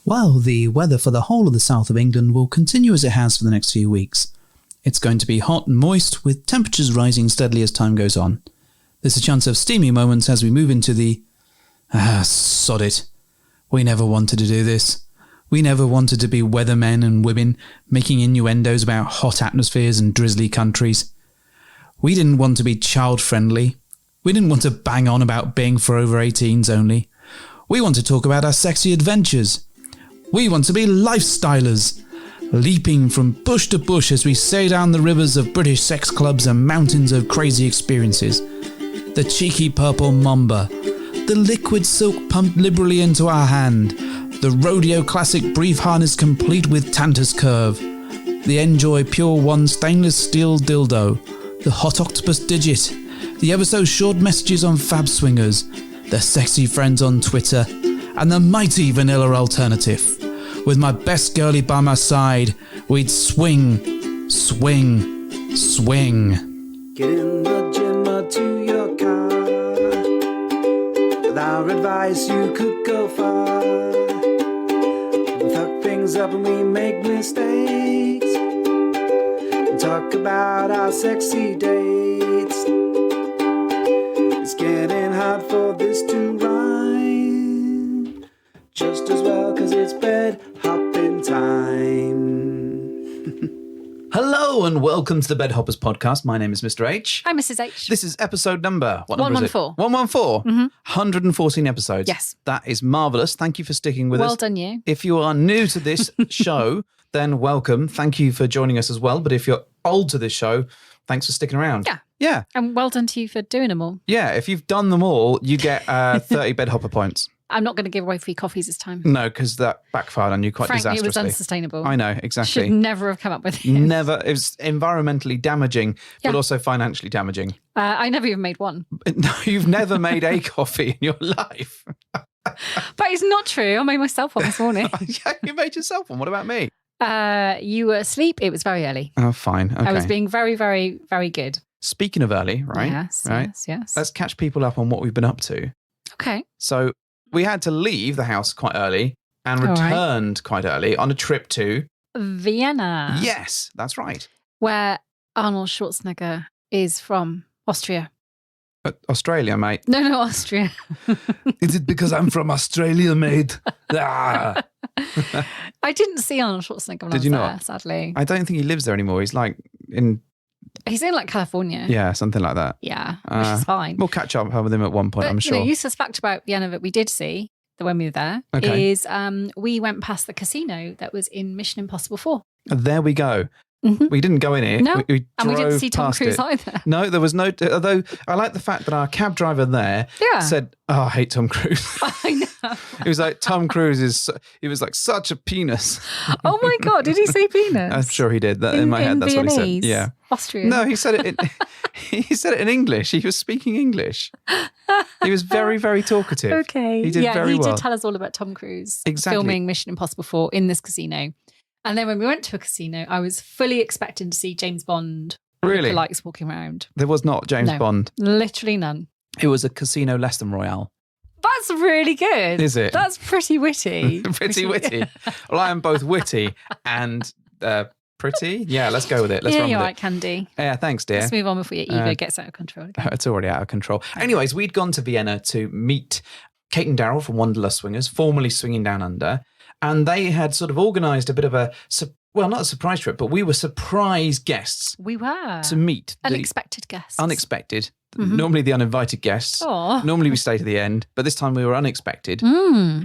Well, the weather for the whole of the south of England will continue as it has for the next few weeks. It's going to be hot and moist, with temperatures rising steadily as time goes on. There's a chance of steamy moments as we move into the... sod it. We never wanted to do this. We never wanted to be weathermen and women making innuendos about hot atmospheres and drizzly countries. We didn't want to be child-friendly. We didn't want to bang on about being for over 18s only. We want to talk about our sexy adventures. We want to be lifestylers, leaping from bush to bush as we sail down the rivers of British sex clubs and mountains of crazy experiences. The cheeky purple mamba, the liquid silk pumped liberally into our hand, the rodeo classic brief harness complete with Tantus curve, the Enjoy Pure One stainless steel dildo, the hot octopus digit, the ever so short messages on Fab Swingers, the sexy friends on Twitter, and the mighty vanilla alternative. With my best girlie by my side, we'd swing, swing, swing. Get in the gym or to your car. With our advice, you could go far. We fuck things up and we make mistakes. And talk about our sexy dates. It's getting hard for this to rhyme. Just as well, 'cause it's bed hopping time. Hello and welcome to the Bed Hoppers podcast. My name is Mr. H. Hi, Mrs. H. This is episode number... What number 114. 114? Mm-hmm. 114 episodes. Yes. That is marvellous. Thank you for sticking with us. Well done, you. If you are new to this show, then welcome. Thank you for joining us as well. But if you're old to this show, thanks for sticking around. Yeah. Yeah. And well done to you for doing them all. Yeah. If you've done them all, you get 30 Bed Hopper points. I'm not going to give away free coffees this time. No, because that backfired on you quite Frankly, disastrously. it was unsustainable. I know, exactly. Should never have come up with it. Never. It was environmentally damaging, but Yeah. also financially damaging. I never even made one. No, you've never made a coffee in your life. But it's not true. I made myself one this morning. Yeah, you made yourself one. What about me? You were asleep. It was very early. Oh, fine. Okay. I was being very, very, very good. Speaking of early, right? Yes, right. yes. Let's catch people up on what we've been up to. Okay. So we had to leave the house quite early and All right. returned quite early on a trip to... Vienna. Yes, that's right. Where Arnold Schwarzenegger is from. Austria. Australia, mate. No, Austria. Is it because I'm from Australia, mate? Ah. I didn't see Arnold Schwarzenegger when Did I was you there, not? sadly. I don't think he lives there anymore. He's like in... He's in like California. Yeah, something like that. Yeah, which is fine. We'll catch up with him at one point, But, I'm sure. useless fact about Vienna that we did see when we were there is we went past the casino that was in Mission Impossible 4. There we go. Mhm. We didn't go in it. No, we and we didn't drove see Tom past Cruise it. either. No, there was no... Although I like the fact that our cab driver there Yeah. said, oh, I hate Tom Cruise. I know. He was like, Tom Cruise is... He was like, such a penis. Oh my God, did he say penis? I'm sure he did. That in my head, that's what he said. Viennese? Yeah. Austrian? No, he said it in... He said it in English. He was speaking English. He was very, very talkative. Okay. He did very he well. did tell us all about Tom Cruise Exactly. filming Mission Impossible 4 in this casino. And then when we went to a casino, I was fully expecting to see James Bond Really? lights walking around. There was not James No. Bond. Literally none. It was a casino less than Royale. That's really good. Is it? That's pretty witty. Pretty witty. Well, I am both witty and pretty. Yeah, let's go with it. Let's yeah, run you're with right, Candy. it. Yeah, thanks, dear. Let's move on before your ego gets out of control again. It's already out of control. Anyways, we'd gone to Vienna to meet Kate and Daryl from Wanderlust Swingers, formerly Swinging Down Under, and they had sort of organised a bit of a, well, not a surprise trip, but we were surprise guests We were. to meet the Unexpected guests. unexpected, Mhm. normally the uninvited guests. Aw. Normally we stay to the end, but this time we were unexpected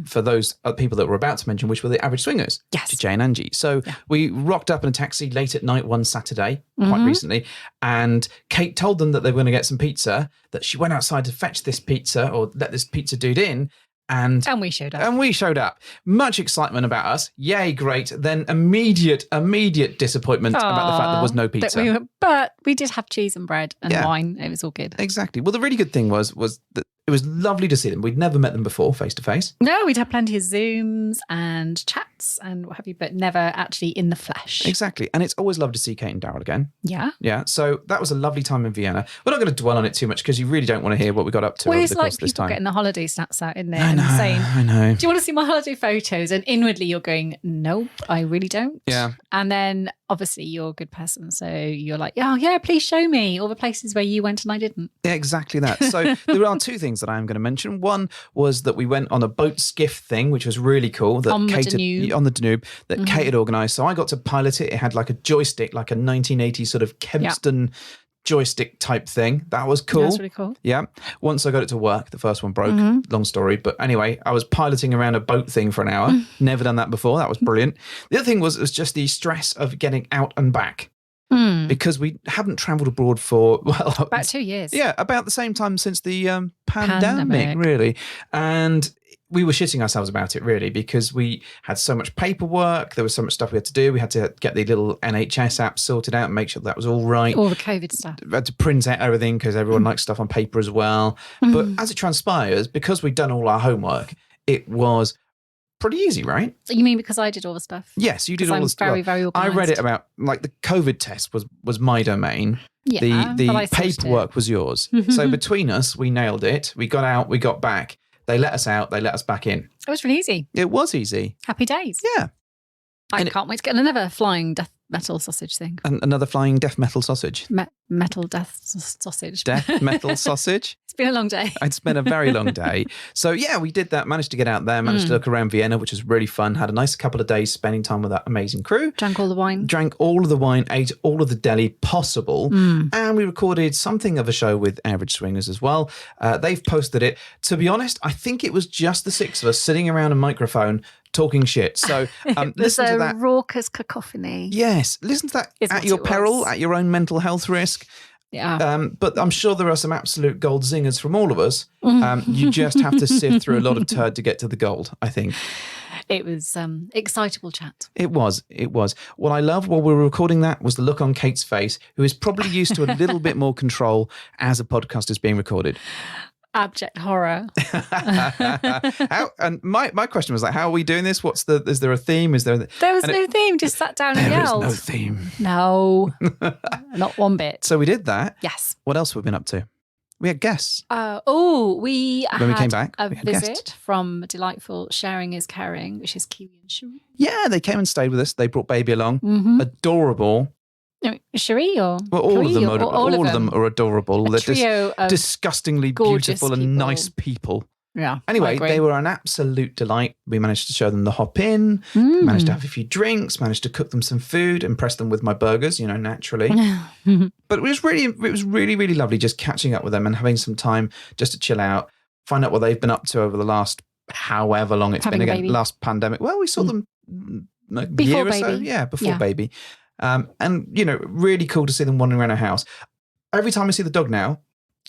for those people that we're about to mention, which were the average swingers, Yes. to Jay and Angie. So Yeah. we rocked up in a taxi late at night one Saturday, quite Mhm. recently, and Kate told them that they were going to get some pizza, that she went outside to fetch this pizza or let this pizza dude in, and we showed up. we showed up. Much excitement about us. Yay, great. Then immediate disappointment about the fact there was no That pizza. but we did have cheese and bread and Yeah. wine. It was all good. Exactly. Well, the really good thing was that it was lovely to see them. We'd never met them before face to face. No, we'd had plenty of Zooms and chats chats and what have you, but never actually in the flesh. Exactly. And it's always lovely to see Kate and Daryl again. Yeah. Yeah. So that was a lovely time in Vienna. We're not going to dwell on it too much because you really don't want to hear what we got up to over the course of this time. People getting the holiday snaps out, isn't it? I know, and saying, I know. do you want to see my holiday photos? And inwardly you're going, nope, I really don't. Yeah. And then obviously you're a good person. So you're like, oh yeah, please show me all the places where you went and I didn't. Yeah, exactly that. So there are two things that I am going to mention. One was that we went on a boat skiff thing, which was really cool. That on the Danube that Kate had organised. So I got to pilot it. It had like a joystick, like a 1980s sort of Kempston joystick type thing. That was cool. That's really cool. Yeah. Once I got it to work, the first one broke. Long story. But anyway, I was piloting around a boat thing for an hour. Never done that before. That was brilliant. The other thing was just the stress of getting out and back. Because we haven't travelled abroad for, well... about 2 years. Yeah, about the same time since the pandemic, really. And we were shitting ourselves about it, really, because we had so much paperwork. There was so much stuff we had to do. We had to get the little NHS app sorted out and make sure that was all right. All the COVID stuff. We had to print out everything because everyone likes stuff on paper as well. But as it transpires, because we'd done all our homework, it was pretty easy, right? You mean because I did all the stuff? Yes, you did all the stuff. Very, very organised. I read it about, like, the COVID test was my domain. Yeah, the paperwork was yours. So between us, we nailed it. We got out, we got back. They let us out, they let us back in. It was really easy. It was easy. Happy days. Yeah. I can't wait to get another flying death metal sausage thing. Another flying death metal sausage. Metal death sausage. Death metal sausage. It's been a long day. It's been a very long day. So yeah, we did that. Managed to get out there. Managed to look around Vienna, which was really fun. Had a nice couple of days spending time with that amazing crew. Drank all the wine. Drank all of the wine. Ate all of the deli possible. And we recorded something of a show with Average Swingers as well. They've posted it. To be honest, I think it was just the six of us sitting around a microphone talking shit. So listen to that. Raucous cacophony. Yes. Listen to that at your peril, at your own mental health risk. Yeah. But I'm sure there are some absolute gold zingers from all of us. You just have to sift through a lot of turd to get to the gold, I think. It was excitable chat. It was. What I loved while we were recording that was the look on Kate's face, who is probably used to a little bit more control as a podcast is being recorded. Abject horror. And my question was like, how are we doing this? Is there a theme? There was no theme, just sat down and yelled. There is no theme. No, not one bit. So we did that. Yes. What else have we been up to? We had guests. When we came back, we had visit guests. From delightful Sharing is Caring, which is Kiwi and Cherie. Yeah, they came and stayed with us. They brought baby along. Adorable. No, Cherie or well, all Cherie of them are adorable. A trio They're disgustingly beautiful and nice people. Yeah. Anyway, they were an absolute delight. We managed to show them the hop in, managed to have a few drinks, managed to cook them some food, impress them with my burgers, naturally. But it was really, really lovely just catching up with them and having some time just to chill out, find out what they've been up to over the last however long it's been again, last pandemic. Well, we saw them a year or so. Yeah, before baby. And, really cool to see them wandering around our house. Every time I see the dog now,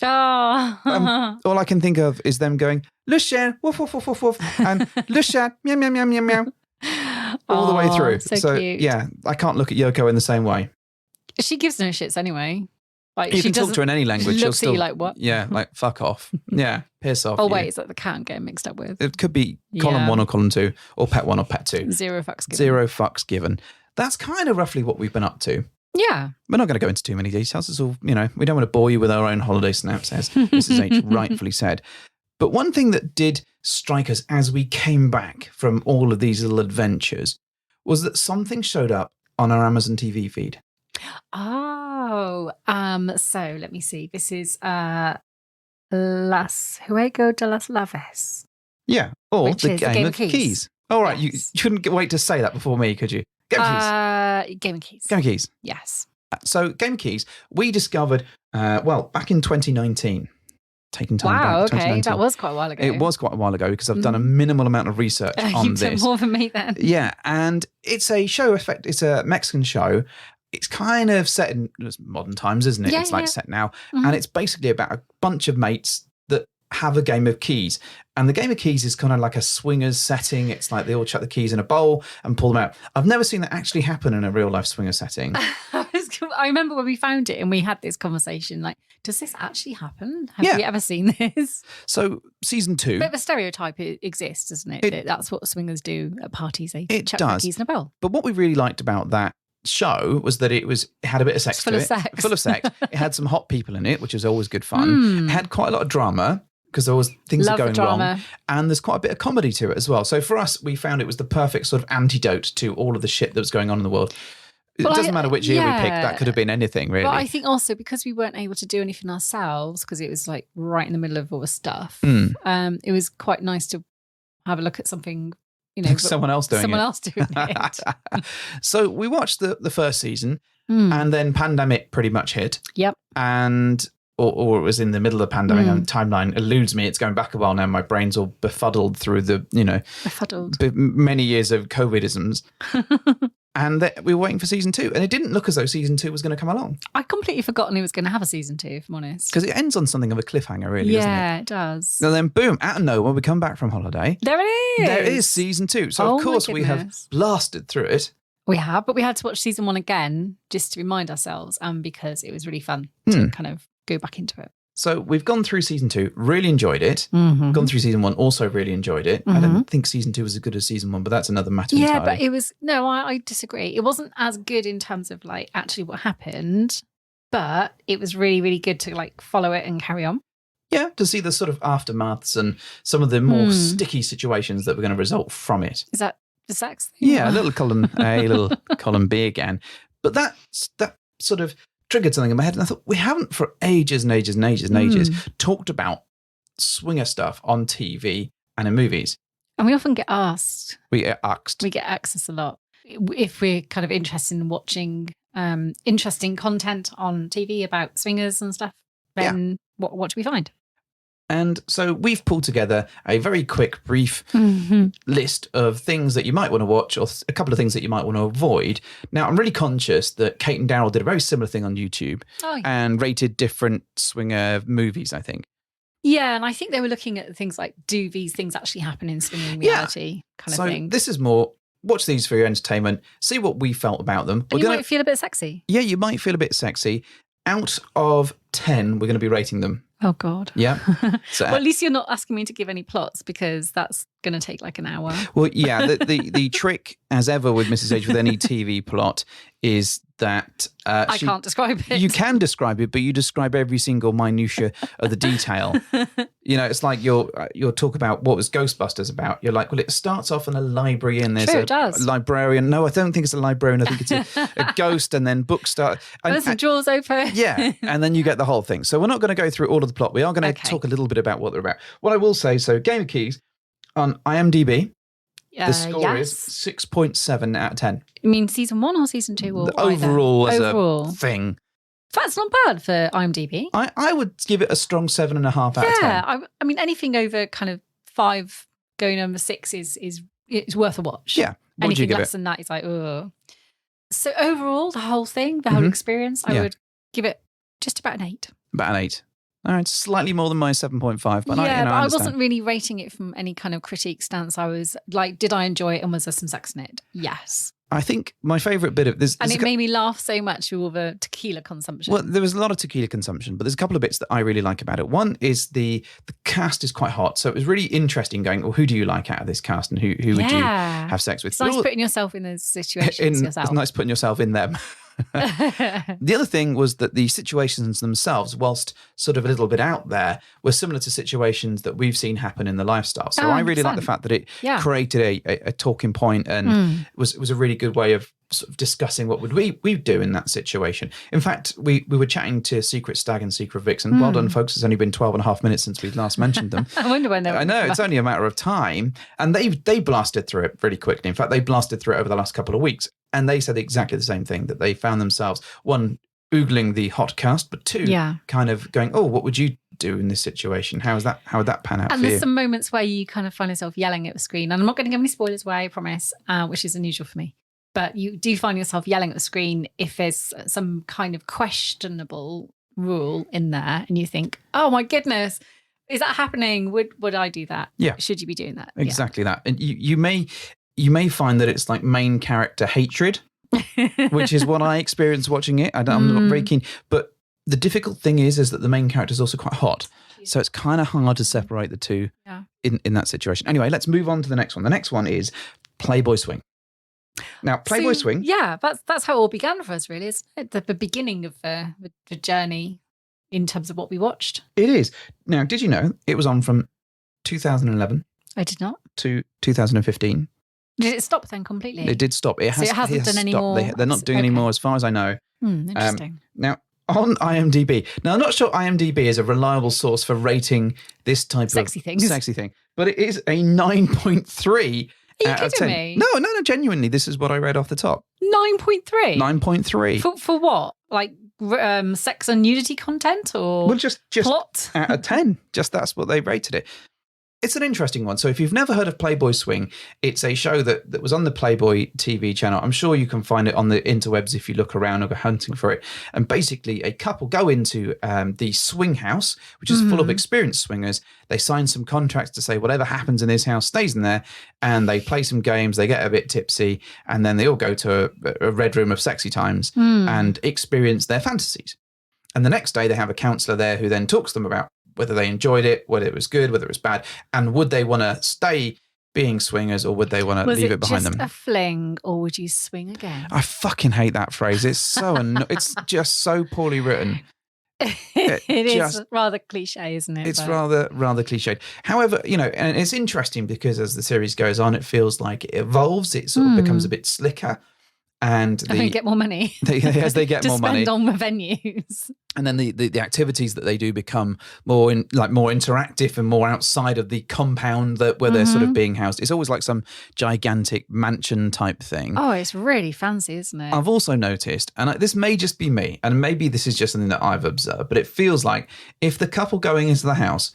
all I can think of is them going, Lucien, woof, woof, woof, woof, woof, and Lucien, meow, meow, meow, meow, meow, all the way through. So cute. Yeah, I can't look at Yoko in the same way. She gives no shits anyway. Like, you can talk to her in any language. She looks at you like, what? Yeah, like, fuck off. Yeah, piss off. Oh, wait, it's like the cat I'm getting mixed up with. It could be column 1 or column 2, or pet 1 or pet 2. Zero fucks given. Zero fucks given. That's kind of roughly what we've been up to. Yeah. We're not going to go into too many details. It's all, we don't want to bore you with our own holiday snaps, as Mrs. H rightfully said. But one thing that did strike us as we came back from all of these little adventures was that something showed up on our Amazon TV feed. Oh, so let me see. This is Las Juego de las Llaves. Yeah, or the Game of Keys. All right, yes. You couldn't wait to say that before me, could you? Game of Keys. Game of Keys. Game of Keys. Yes. So Game of Keys, we discovered, back in 2019. Taking time back. Wow, okay, that was quite a while ago. It was quite a while ago because I've done a minimal amount of research on You've this. done more than me then. Yeah, and it's a show effect. It's a Mexican show. It's kind of set in modern times, isn't it? Yeah, it's like set now. And it's basically about a bunch of mates that have a game of keys. And the game of keys is kind of like a swingers setting. It's like they all chuck the keys in a bowl and pull them out. I've never seen that actually happen in a real life swinger setting. I was I remember when we found it and we had this conversation, like, does this actually happen? Have we ever seen this? So season 2. Bit of a stereotype exists, doesn't it? That's what swingers do at parties. They it chuck does. keys in a bowl. But what we really liked about that show was that it had a bit of sex to it. Full of sex. It had some hot people in it, which was always good fun. It had quite a lot of drama because there was things are going wrong. And there's quite a bit of comedy to it as well. So for us, we found it was the perfect sort of antidote to all of the shit that was going on in the world. It doesn't matter which year we picked. That could have been anything, really. But I think also because we weren't able to do anything ourselves, because it was like right in the middle of all the stuff, it was quite nice to have a look at something, someone else doing it. So we watched the first season, and then pandemic pretty much hit. Yep. And or it was in the middle of the pandemic, and the timeline eludes me. It's going back a while now. My brain's all befuddled through the many years of COVIDisms. And we were waiting for season 2, and it didn't look as though season 2 was going to come along. I'd completely forgotten he was going to have a season 2, if I'm honest. Because it ends on something of a cliffhanger, really, doesn't it? Yeah, it does. And then, boom, out of nowhere, we come back from holiday. There it is. There is season 2. So, of course, we have blasted through it. We have, but we had to watch season 1 again just to remind ourselves, and because it was really fun to kind of go back into it. So we've gone through season 2, really enjoyed it. Gone through season 1, also really enjoyed it. I don't think season 2 was as good as season 1, but that's another matter entirely. Yeah, but it was, no, I disagree. It wasn't as good in terms of like actually what happened, but it was really, really good to like follow it and carry on. Yeah, to see the sort of aftermaths and some of the more sticky situations that were going to result from it. Is that the sex thing? Yeah, a little column A, a little column B again. But that sort of triggered something in my head, and I thought, we haven't for ages and ages and ages and ages talked about swinger stuff on TV and in movies. And we often get asked. We get asked. We get access a lot. If we're kind of interested in watching interesting content on TV about swingers and stuff, then what do we find? And so we've pulled together a very quick, brief list of things that you might want to watch, or a couple of things that you might want to avoid. Now, I'm really conscious that Kate and Daryl did a very similar thing on YouTube and rated different swinger movies, I think. Yeah, and I think they were looking at things like, do these things actually happen in swinging reality kind of thing? So this is more, watch these for your entertainment, see what we felt about them. And you might feel a bit sexy. Yeah, you might feel a bit sexy. Out of 10, we're going to be rating them. Oh, God. Yeah. So, well, at least you're not asking me to give any plots, because that's going to take like an hour. Well, yeah, the trick, as ever with Mrs. H with any TV plot, is that I can't describe it. You can describe it, but you describe every single minutiae of the detail. It's like you'll talk about what was Ghostbusters about. You're like, well, it starts off in a library and there's a librarian. No, I don't think it's a librarian. I think it's a ghost, and then books start. And there's some drawers open. Yeah, and then you get the whole thing. So we're not going to go through all of the plot. We are going to talk a little bit about what they're about. What I will say, so Game of Keys on IMDb, the score is 6.7 out of 10. You mean season 1 or season 2? Or overall as a thing. That's not bad for IMDb. I would give it a strong 7.5 out of 10. Yeah, I mean, anything over kind of 5 going over 6 is worth a watch. Yeah. Anything less than that is like, ugh. So overall, the whole thing, the whole experience, I would give it just about an 8. About an 8. All right, slightly more than my 7.5, but I wasn't really rating it from any kind of critique stance. I was like, did I enjoy it, and was there some sex in it? Yes. I think my favourite bit of this... And it made me laugh so much with all the tequila consumption. Well, there was a lot of tequila consumption, but there's a couple of bits that I really like about it. One is the cast is quite hot, so it was really interesting going, well, who do you like out of this cast, and who would you have sex with? It's nice putting yourself in those situations yourself. It's nice putting yourself in them. The other thing was that the situations themselves, whilst sort of a little bit out there, were similar to situations that we've seen happen in the lifestyle. So I really like the fact that it created a talking point, and was a really good way of sort of discussing what would we do in that situation. In fact, we were chatting to Secret Stag and Secret Vixen. Well done, folks. It's only been 12.5 minutes since we last mentioned them. I wonder when they were. I know, it's only a matter of time. And they blasted through it really quickly. In fact, they blasted through it over the last couple of weeks. And they said exactly the same thing, that they found themselves, one, oogling the hot cast, but two, kind of going, oh, what would you do in this situation? How would that pan out for you? And there's some moments where you kind of find yourself yelling at the screen. And I'm not going to give any spoilers away, I promise, which is unusual for me. But you do find yourself yelling at the screen if there's some kind of questionable rule in there, and you think, oh my goodness, is that happening? Would I do that? Yeah. Should you be doing that? Exactly that. And you may find that it's like main character hatred which is what I experienced watching it. I'm not very keen. But the difficult thing is that the main character is also quite hot. So it's kind of hard to separate the two in that situation. Anyway, let's move on to the next one. The next one is Playboy Swing. Now, Playboy Swing. Yeah, that's how it all began for us, really. It's the beginning of the journey in terms of what we watched. It is. Now, did you know it was on from 2011? I did not. To 2015. Did it stop then completely? It did stop. It hasn't done any more. They're not doing any more, as far as I know. Interesting. Now, on IMDb. Now, I'm not sure IMDb is a reliable source for rating this type of sexy thing, but it is a 9.3 out of 10. Me? No, genuinely. This is what I read off the top. 9.3? 9.3. For what? Like sex and nudity content or just plot? Out of 10. Just that's what they rated it. It's an interesting one. So if you've never heard of Playboy Swing, it's a show that was on the Playboy TV channel. I'm sure you can find it on the interwebs if you look around or go hunting for it. And basically a couple go into the swing house, which is full of experienced swingers. They sign some contracts to say whatever happens in this house stays in there. And they play some games, they get a bit tipsy, and then they all go to a red room of sexy times and experience their fantasies. And the next day they have a counsellor there who then talks to them about whether they enjoyed it, whether it was good, whether it was bad, and would they want to stay being swingers or would they want to leave it behind them? Was it just a fling or would you swing again? I fucking hate that phrase. It's so it's just so poorly written. It is rather cliche, isn't it? It's rather cliched. However, and it's interesting because as the series goes on, it feels like it evolves. It sort of becomes a bit slicker. And they get more money. As they get more money. To spend on venues. And then the activities that they do become more interactive and more outside of the compound where they're sort of being housed. It's always like some gigantic mansion type thing. Oh, it's really fancy, isn't it? I've also noticed, and this may just be me, and maybe this is just something that I've observed, but it feels like if the couple going into the house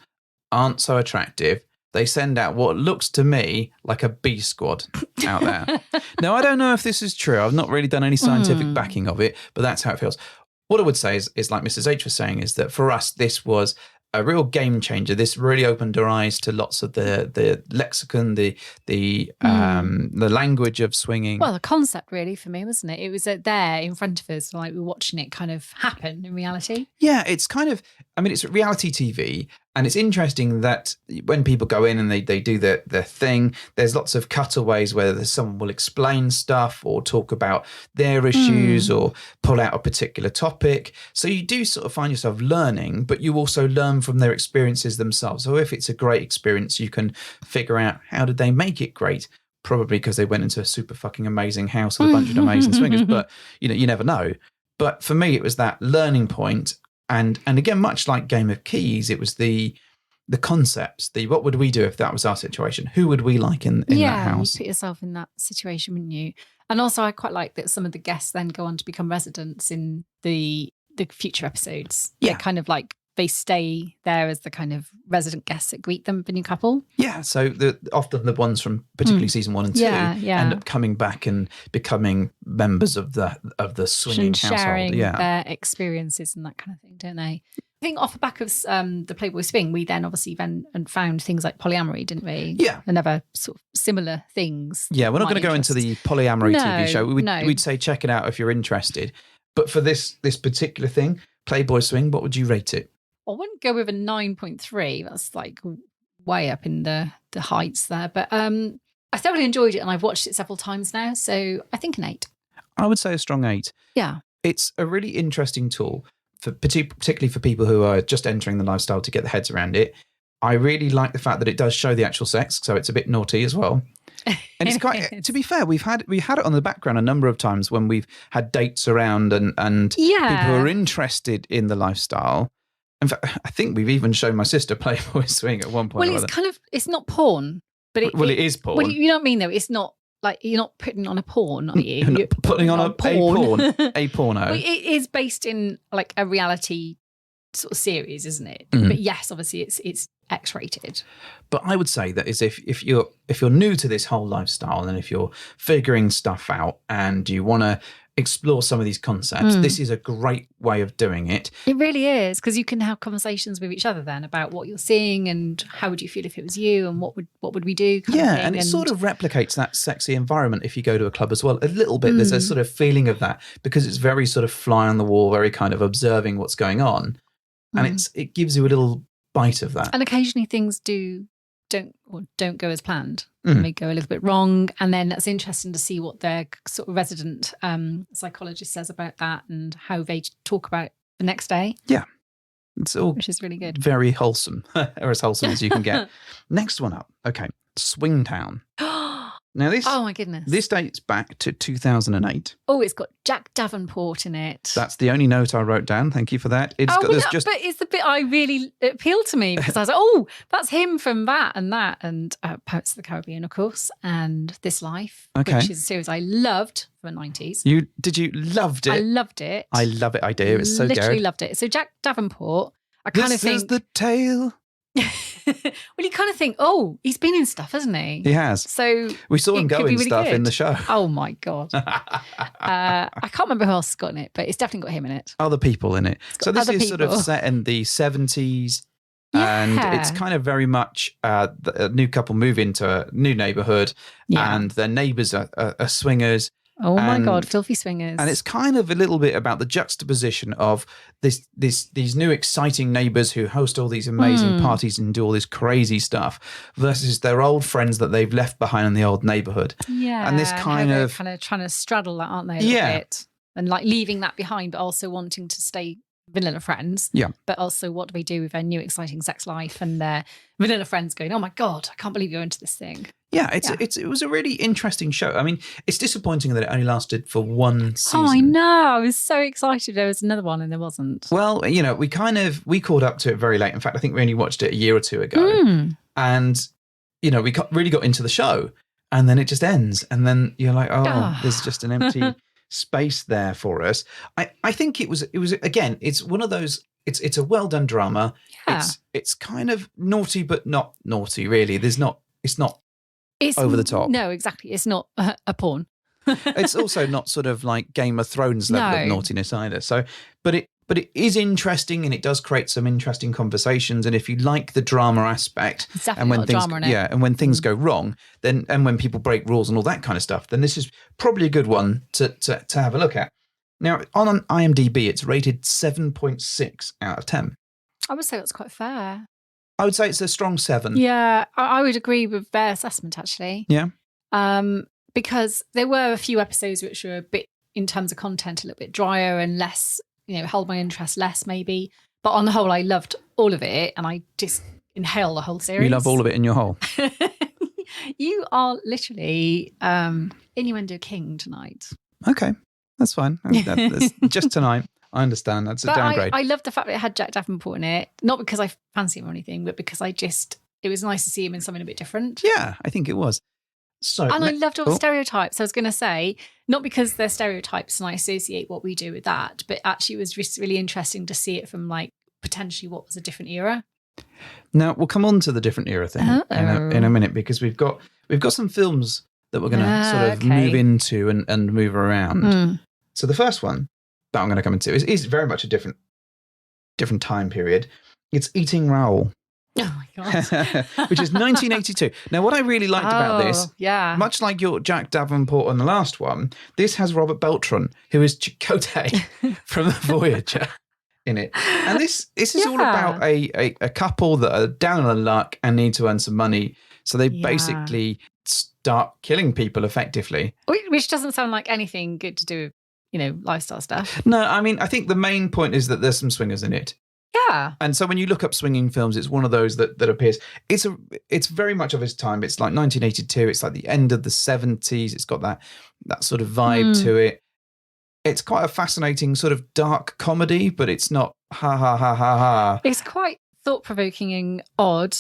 aren't so attractive, they send out what looks to me like a B squad out there. Now, I don't know if this is true. I've not really done any scientific backing of it, but that's how it feels. What I would say is like Mrs. H was saying, is that for us, this was a real game changer. This really opened our eyes to lots of the lexicon, the language of swinging. Well, the concept really for me, wasn't it? It was there in front of us, like we were watching it kind of happen in reality. Yeah, it's kind of, it's reality TV. And it's interesting that when people go in and they do their thing, there's lots of cutaways where someone will explain stuff or talk about their issues or pull out a particular topic. So you do sort of find yourself learning, but you also learn from their experiences themselves. So if it's a great experience, you can figure out how did they make it great? Probably because they went into a super fucking amazing house with a bunch of amazing swingers. But, you never know. But for me, it was that learning point. And again, much like Game of Keys, it was the concepts, what would we do if that was our situation? Who would we like in that house? You put yourself in that situation, wouldn't you? And also I quite like that some of the guests then go on to become residents in the future episodes. Yeah. They're kind of like they stay there as the kind of resident guests that greet them, the new couple. Yeah, so often the ones from particularly season 1 and 2 end up coming back and becoming members of the swinging household. Sharing their experiences and that kind of thing, don't they? I think off the back of the Playboy Swing, we then obviously found things like polyamory, didn't we? Yeah. And other sort of similar things. Yeah, we're not going to go into the polyamory TV show. We'd say check it out if you're interested. But for this particular thing, Playboy Swing, what would you rate it? I wouldn't go with a 9.3. That's like way up in the heights there. But I thoroughly enjoyed it and I've watched it several times now. So I think an 8. I would say a strong 8. Yeah. It's a really interesting tool, particularly for people who are just entering the lifestyle to get their heads around it. I really like the fact that it does show the actual sex. So it's a bit naughty as well. And it's quite, to be fair, we had it on the background a number of times when we've had dates around and people who are interested in the lifestyle. In fact, I think we've even shown my sister Playboy Swing at one point. Well, it's not porn, but it is porn. Well, you know what I mean, though. It's not like you're not putting on a porn, are you? You're putting on a porn, a porno. Well, it is based in like a reality sort of series, isn't it? Mm-hmm. But yes, obviously it's X-rated. But I would say that is if you're you're new to this whole lifestyle, and if you're figuring stuff out and you want to explore some of these concepts, this is a great way of doing it. It really is, because you can have conversations with each other then about what you're seeing and how would you feel if it was you, and what would we do? And it sort of replicates that sexy environment if you go to a club as well. A little bit, there's a sort of feeling of that, because it's very sort of fly on the wall, very kind of observing what's going on, and it gives you a little bite of that. And occasionally things don't go as planned. They go a little bit wrong, and then it's interesting to see what their sort of resident psychologist says about that and how they talk about the next day. Yeah, it's all, which is really good. Very wholesome, or as wholesome as you can get. Next one up, okay, Swingtown. Now this, oh my goodness, this dates back to 2008. Oh, it's got Jack Davenport in it. That's the only note I wrote down. Thank you for that. But it's the bit I really appealed to me, because I was like, oh, that's him from that, and Pirates of the Caribbean, of course, and This Life, which is a series I loved from the 90s. Did you loved it? I loved it. I love it. I do. It's so literally good. loved it. So Jack Davenport, This is the tale. Well, you kind of think, oh, he's been in stuff, hasn't he? He has. So we saw him go in really stuff good. In the show. Oh my God. I can't remember who else has got in it, but it's definitely got him in it. Other people in it. So this is sort of set in the 70s. And it's kind of very much a new couple move into a new neighborhood, and their neighbors are swingers. Oh my God, filthy swingers. And it's kind of a little bit about the juxtaposition of these new exciting neighbours who host all these amazing parties and do all this crazy stuff versus their old friends that they've left behind in the old neighbourhood. Yeah. And this kind of trying to straddle that, aren't they, a little bit? And like leaving that behind, but also wanting to stay vanilla friends. Yeah. But also, what do they do with their new exciting sex life and their vanilla friends going, oh my God, I can't believe you're into this thing. Yeah, it was a really interesting show. I mean, it's disappointing that it only lasted for one season. Oh, I know. I was so excited there was another one and there wasn't. Well, you know, we caught up to it very late. In fact, I think we only watched it a year or two ago. And, you know, we really got into the show, and then it just ends. And then you're like, oh, there's just an empty space there for us. I think it was again, it's one of those, it's a well done drama. Yeah. It's kind of naughty, but not naughty, really. It's not over the top. No, exactly. It's not a porn. It's also not sort of like Game of Thrones level of naughtiness either. So, but it is interesting, and it does create some interesting conversations. And if you like the drama aspect, and when things and when things go wrong, then and when people break rules and all that kind of stuff, then this is probably a good one to have a look at. Now, on IMDb, it's rated 7.6 out of 10. I would say that's quite fair. I would say it's a strong 7. Yeah, I would agree with their assessment, actually. Yeah. Because there were a few episodes which were a bit, in terms of content, a little bit drier and less, held my interest less maybe. But on the whole, I loved all of it, and I just inhale the whole series. You love all of it in your hole. You are literally innuendo king tonight. Okay, that's fine. That's just tonight. I understand. That's a downgrade. I love the fact that it had Jack Davenport in it. Not because I fancy him or anything, but because it was nice to see him in something a bit different. Yeah, I think it was. So, and I loved all the stereotypes. I was going to say, not because they're stereotypes and I associate what we do with that, but actually it was just really interesting to see it from like potentially what was a different era. Now, we'll come on to the different era thing in a minute, because we've got some films that we're going to sort of move into and move around. So the first one that I'm going to come into is very much a different time period. It's Eating Raoul. Oh my God. Which is 1982. Now, what I really liked about this, much like your Jack Davenport on the last one, this has Robert Beltran, who is Chakotay from the Voyager, in it. And this is all about a couple that are down on their luck and need to earn some money. So they basically start killing people effectively. Which doesn't sound like anything good to do with, lifestyle stuff. No, I mean, I think the main point is that there's some swingers in it. Yeah. And so when you look up swinging films, it's one of those that appears. It's very much of its time. It's like 1982. It's like the end of the 70s. It's got that sort of vibe to it. It's quite a fascinating sort of dark comedy, but it's not ha ha ha ha ha. It's quite thought-provoking and odd.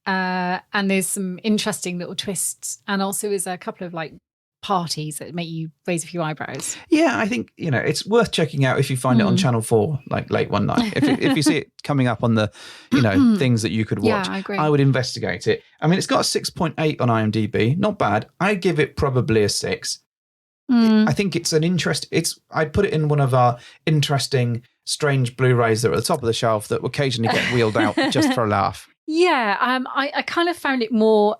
And there's some interesting little twists. And also there's a couple of like parties that make you raise a few eyebrows. Yeah, I think, it's worth checking out if you find it on Channel 4, like late one night. If you see it coming up on the, things that you could watch, Yeah, I agree. I would investigate it. I mean, it's got a 6.8 on IMDb. Not bad. I'd give it probably a 6. I think it's an I'd put it in one of our interesting, strange Blu-rays that are at the top of the shelf that will occasionally get wheeled out just for a laugh. Yeah, I kind of found it more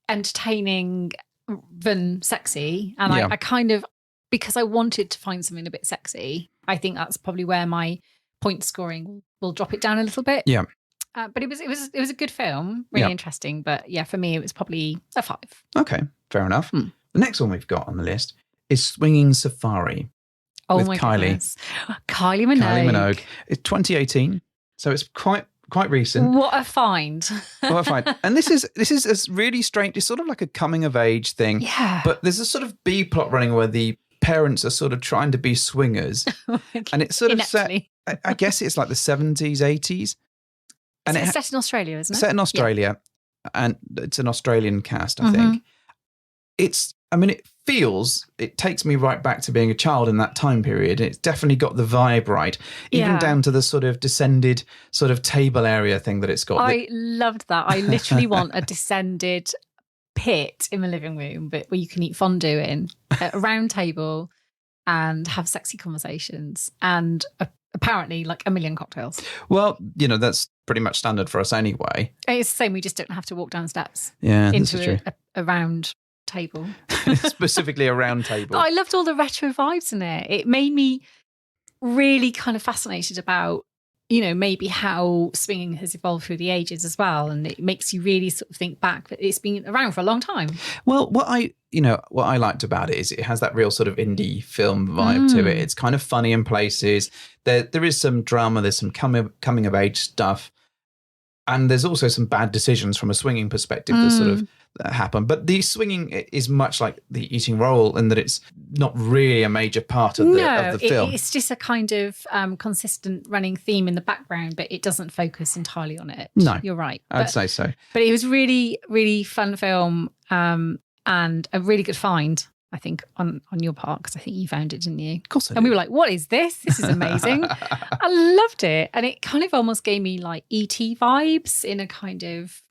entertaining than sexy. And I kind of, because I wanted to find something a bit sexy, I think that's probably where my point scoring will drop it down a little bit. Yeah. But it was a good film, really interesting. But yeah, for me, it was probably a 5. Okay, fair enough. The next one we've got on the list is Swinging Safari with Kylie. Goodness. Kylie Minogue. Kylie Minogue. It's 2018, so it's quite recent. What a find. What a find. And this is a really strange, it's sort of like a coming of age thing. Yeah. But there's a sort of B plot running where the parents are sort of trying to be swingers. And it's sort of Ineptly. set, I guess it's like the 70s, 80s. And it's set in Australia, isn't it? Set in Australia. Yeah. And it's an Australian cast, I think. It takes me right back to being a child in that time period. It's definitely got the vibe right, even down to the sort of descended sort of table area thing that it's got. I loved that. I literally want a descended pit in the living room, but where you can eat fondue in, a round table and have sexy conversations and apparently like a million cocktails. Well, that's pretty much standard for us anyway. It's the same. We just don't have to walk down steps into a round table. Specifically a round table. But I loved all the retro vibes in it. It made me really kind of fascinated about, maybe how swinging has evolved through the ages as well. And it makes you really sort of think back that it's been around for a long time. Well, what I liked about it is it has that real sort of indie film vibe to it. It's kind of funny in places. There is some drama. There's some coming of age stuff. And there's also some bad decisions from a swinging perspective that sort of happen. But the swinging is much like the eating roll in that it's not really a major part of the film. It's just a kind of consistent running theme in the background, but it doesn't focus entirely on it. No, you're right. I'd say so. But it was really, really fun film and a really good find, I think, on your part, because I think you found it, didn't you? Of course I did. And we were like, what is this? This is amazing. I loved it. And it kind of almost gave me like E.T. vibes in a kind of,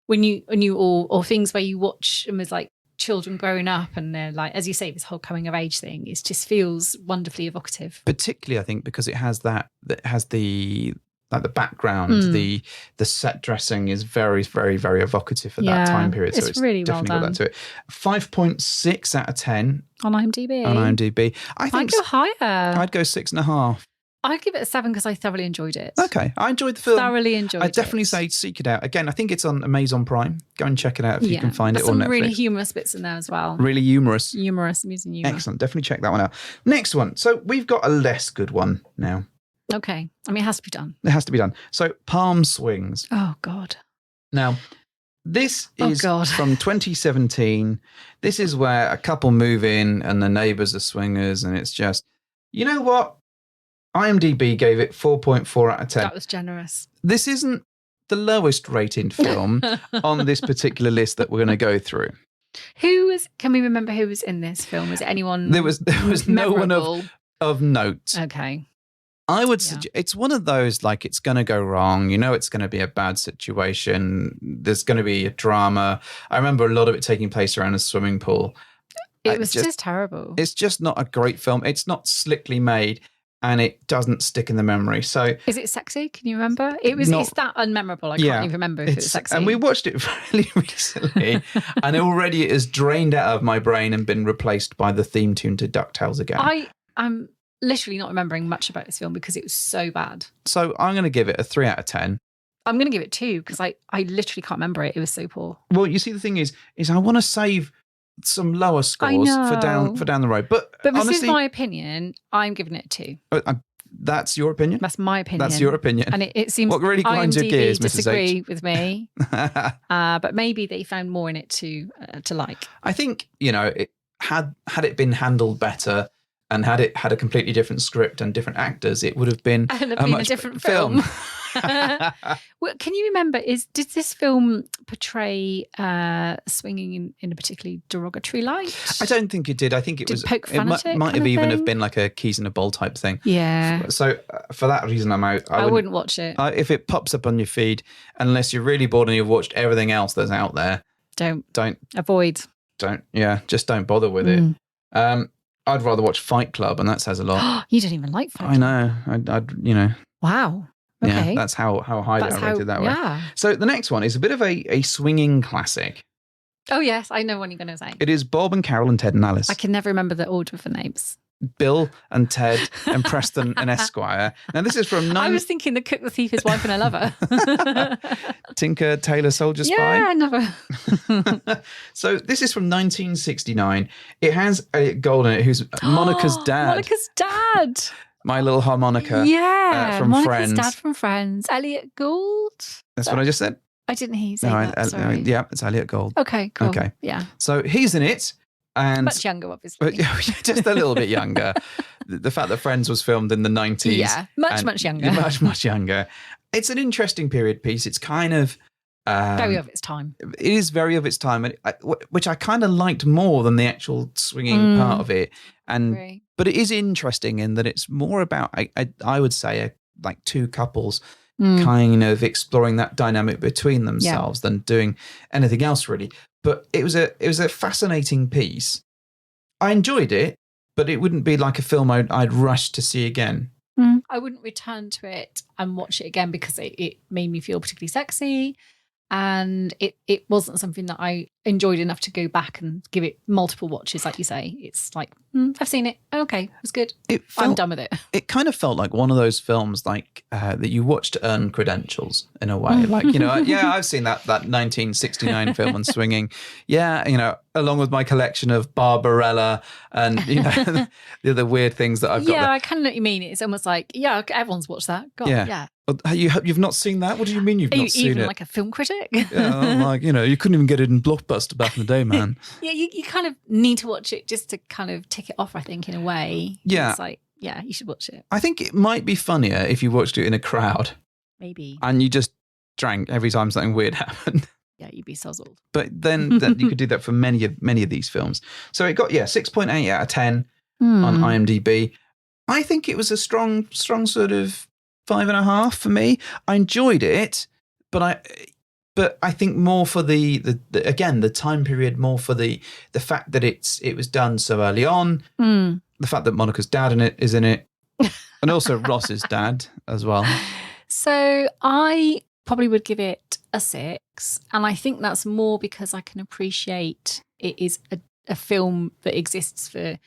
when you or things where you watch them as like children growing up and they're like, as you say, this whole coming of age thing, it just feels wonderfully evocative. Particularly, I think, because it has the background, the set dressing is very, very, very evocative for that time period. So it's really definitely well got that to it. 5.6 out of 10 on IMDb. I think I'd go higher. I'd go 6.5. I'd give it a 7 because I thoroughly enjoyed it. Okay, I enjoyed the film. Thoroughly enjoyed it. I'd definitely say seek it out. Again, I think it's on Amazon Prime. Go and check it out if you can find it, or Netflix. Some really humorous bits in there as well. Really humorous. Amusing humor. Excellent. Definitely check that one out. Next one. So we've got a less good one now. Okay. I mean, it has to be done. It has to be done. So Palm Swings. Oh, God. Now, this is from 2017. This is where a couple move in and the neighbours are swingers, and it's just, you know what? IMDb gave it 4.4 out of 10. That was generous. This isn't the lowest rated film on this particular list that we're going to go through. Can we remember who was in this film? Was it anyone? There was no one of note. Okay. I would suggest it's one of those, like, it's going to go wrong. It's going to be a bad situation. There's going to be a drama. I remember a lot of it taking place around a swimming pool. It was just terrible. It's just not a great film. It's not slickly made, and it doesn't stick in the memory. So, is it sexy? Can you remember? It's that unmemorable. I can't even remember if it was sexy. And we watched it fairly recently, and already it has drained out of my brain and been replaced by the theme tune to DuckTales again. I'm literally not remembering much about this film because it was so bad. So I'm going to give it a 3 out of 10. I'm going to give it 2 because I literally can't remember it. It was so poor. Well, you see, the thing is I want to save some lower scores for down the road. But this honestly, is my opinion. I'm giving it a 2. That's your opinion? That's my opinion. That's your opinion. And it seems what really grinds your gears, Mrs. disagree H. with me. But maybe they found more in it to like. I think, had it been handled better and had it had a completely different script and different actors, it would have been a different film. Well, can you remember, did this film portray swinging in a particularly derogatory light? I don't think it did. I think it was. Poke It might have even have been like a keys in a bowl type thing. Yeah. So for that reason, I'm out. I wouldn't watch it. If it pops up on your feed, unless you're really bored and you've watched everything else that's out there, Don't avoid. Just don't bother with it. I'd rather watch Fight Club, and that says a lot. You don't even like Fight Club. I know. I'd. Wow. Okay. Yeah, that's how highly I rated that way. Yeah. So the next one is a bit of a swinging classic. Oh, yes. I know what you're going to say. It is Bob and Carol and Ted and Alice. I can never remember the order of the names. Bill and Ted and Preston and Esquire. Now, this is from... I was thinking the cook, the thief, his wife and her lover. Tinker, Tailor, Soldier, Spy. Yeah, I never... So this is from 1969. It has a gold in it who's Monica's dad. Monica's dad. My little harmonica. Yeah. From Monica's Friends. dad from Friends. Elliot Gould. That's what I just said? I didn't hear you say that. Sorry. Yeah, it's Elliot Gould. Okay, cool. Okay. Yeah. So he's in it. And much younger, obviously. Just a little bit younger. The fact that Friends was filmed in the 90s. Yeah, much younger. Much younger. It's an interesting period piece. It's kind of... very of its time. It is very of its time, which I kind of liked more than the actual swinging part of it. But it is interesting in that it's more about, I would say, like two couples kind of exploring that dynamic between themselves than doing anything else, really. But it was a fascinating piece. I enjoyed it, but it wouldn't be like a film I'd rush to see again. I wouldn't return to it and watch it again because it made me feel particularly sexy. And it wasn't something that I enjoyed enough to go back and give it multiple watches, like you say. It's like, I've seen it. Okay, it was good. I'm done with it. It kind of felt like one of those films like that you watch to earn credentials in a way. Like, I've seen that 1969 film on swinging. Yeah, along with my collection of Barbarella and, the other weird things that I've got. Yeah, I kind of know what you mean. It's almost like, everyone's watched that. God, yeah. You've not seen that? What do you mean you've not seen it? Even like a film critic? Yeah, you couldn't even get it in Blockbuster back in the day, man. Yeah, you kind of need to watch it just to kind of tick it off, I think, in a way. Yeah. It's like, you should watch it. I think it might be funnier if you watched it in a crowd. Maybe. And you just drank every time something weird happened. Yeah, you'd be sozzled. But then you could do that for many of these films. So it got 6.8 out of 10 on IMDb. I think it was a strong sort of 5.5 for me. I enjoyed it, but I think more for the time period, more for the fact that it was done so early on, the fact that Monica's dad is in it, and also Ross's dad as well. So I probably would give it a 6, and I think that's more because I can appreciate it is a film that exists for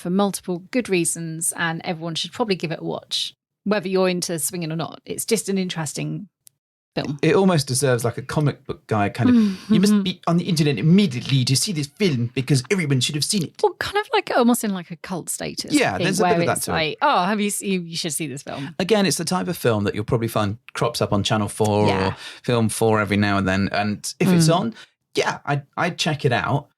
multiple good reasons, and everyone should probably give it a watch, whether you're into swinging or not. It's just an interesting film. It almost deserves like a comic book guy kind of, you must be on the internet immediately to see this film because everyone should have seen it. Well, kind of like almost in like a cult status. Yeah, there's a bit of that to it. Oh, have you should see this film. Again, it's the type of film that you'll probably find crops up on Channel 4 or Film 4 every now and then. And if it's on, I'd check it out,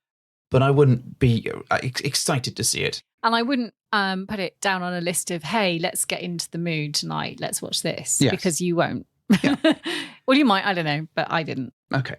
but I wouldn't be excited to see it. And I wouldn't put it down on a list of, hey, let's get into the mood tonight. Let's watch this. Yes. Because you won't. Yeah. Well, you might. I don't know. But I didn't. Okay.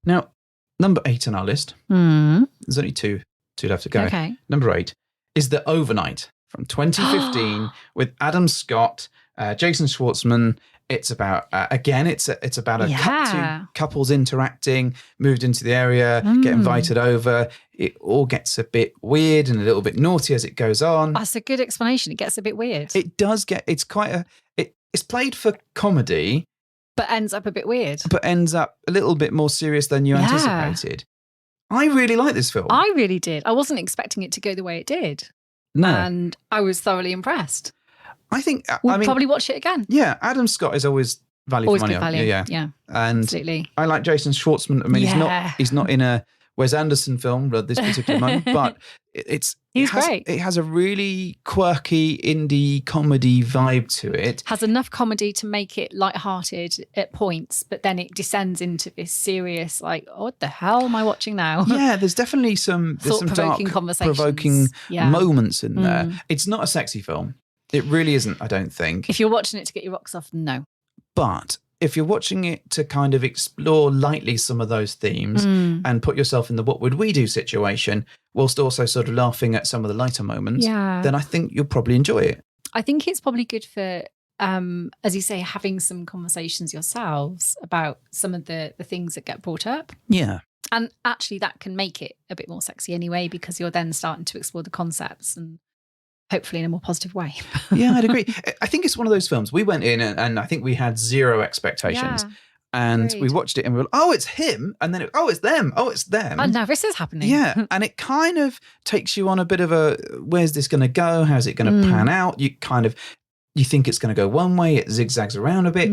Now, number 8 on our list. There's only two left to go. Okay. Number 8 is The Overnight from 2015 with Adam Scott, Jason Schwartzman. It's about, it's about two couples interacting, moved into the area, get invited over. It all gets a bit weird and a little bit naughty as it goes on. That's a good explanation. It gets a bit weird. It does it's quite it's played for comedy. But ends up a bit weird. But ends up a little bit more serious than you anticipated. I really like this film. I really did. I wasn't expecting it to go the way it did. No. And I was thoroughly impressed. I think we'll probably watch it again. Yeah, Adam Scott is always value for money. Good value. Yeah. And absolutely. I like Jason Schwartzman. I mean, he's not in a Wes Anderson film at this particular moment, but he's great. It has a really quirky indie comedy vibe to it. Has enough comedy to make it lighthearted at points, but then it descends into this serious, like, oh, what the hell am I watching now? Yeah, there's definitely some dark, provoking moments in there. It's not a sexy film. It really isn't, I don't think. If you're watching it to get your rocks off, no. But if you're watching it to kind of explore lightly some of those themes and put yourself in the what would we do situation, whilst also sort of laughing at some of the lighter moments, then I think you'll probably enjoy it. I think it's probably good for, as you say, having some conversations yourselves about some of the things that get brought up. Yeah. And actually that can make it a bit more sexy anyway, because you're then starting to explore the concepts and hopefully in a more positive way. Yeah, I'd agree. I think it's one of those films. We went in and I think we had zero expectations. Yeah, and agreed. We watched it and we were like, oh, it's him. And then, it's them. Oh, it's them. Oh, now this is happening. Yeah. And it kind of takes you on a bit of a, where's this going to go? How's it going to pan out? You think it's going to go one way. It zigzags around a bit.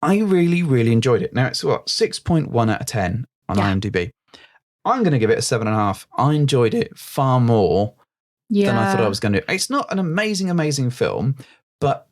I really, really enjoyed it. Now it's 6.1 out of 10 on IMDb. I'm going to give it a 7.5. I enjoyed it far more than I thought I was going to. It's not an amazing, amazing film, but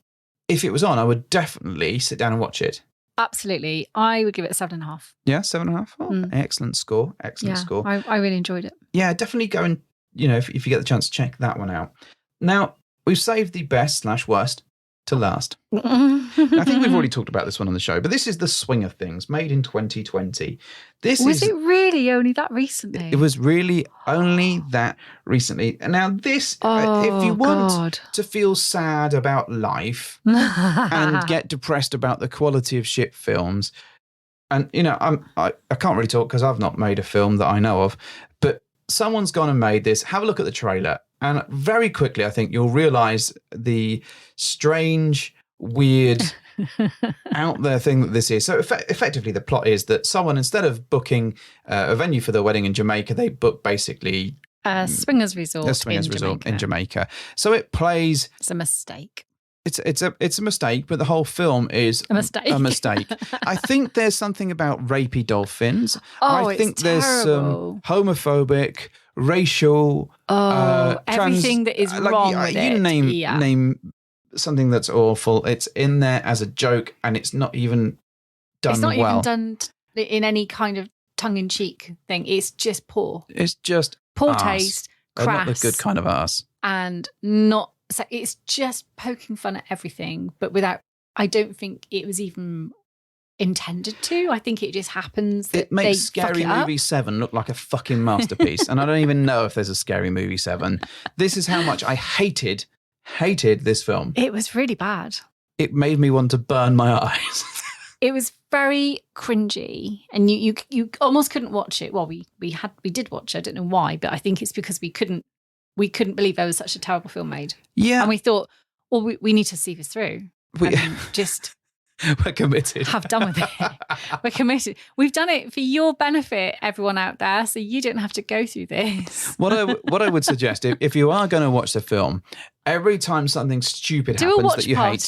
if it was on, I would definitely sit down and watch it. Absolutely. I would give it a 7.5. Yeah, 7.5. Oh, excellent score. Excellent score. I really enjoyed it. Yeah, definitely go and, if you get the chance to check that one out. Now, we've saved the best/worst to last. I think we've already talked about this one on the show, but this is The Swing of Things, made in 2020. Was it really only that recently? It was really only that recently. And now this, if you want to feel sad about life and get depressed about the quality of shit films, and, I can't really talk because I've not made a film that I know of, but someone's gone and made this. Have a look at the trailer. And very quickly, I think you'll realise the strange, weird, out there thing that this is. So effectively, the plot is that someone, instead of booking a venue for their wedding in Jamaica, they book basically a swingers resort in Jamaica. So it plays. It's a mistake. It's a mistake, but the whole film is a mistake. I think there's something about rapey dolphins. I think there's some homophobic, racial, everything that is wrong with it. Name something that's awful. It's in there as a joke, and it's not even done well. It's not even done in any kind of tongue-in-cheek thing. It's just poor. It's just poor arse. Taste, crass, not the good kind of arse, and not. So it's just poking fun at everything, but without. I don't think it was even intended to. I think it just happens that it makes Scary Movie 7 look like a fucking masterpiece. And I don't even know if there's a Scary Movie 7. This is how much I hated this film. It was really bad. It made me want to burn my eyes. It was very cringy, and you almost couldn't watch it. Well, we did watch it. I don't know why, but I think it's because we couldn't believe there was such a terrible film made. Yeah. And we thought, well, we need to see this through. We're committed. Have done with it. We're committed. We've done it for your benefit, everyone out there, so you don't have to go through this. What I would suggest, if you are going to watch the film, every time something stupid happens that you hate,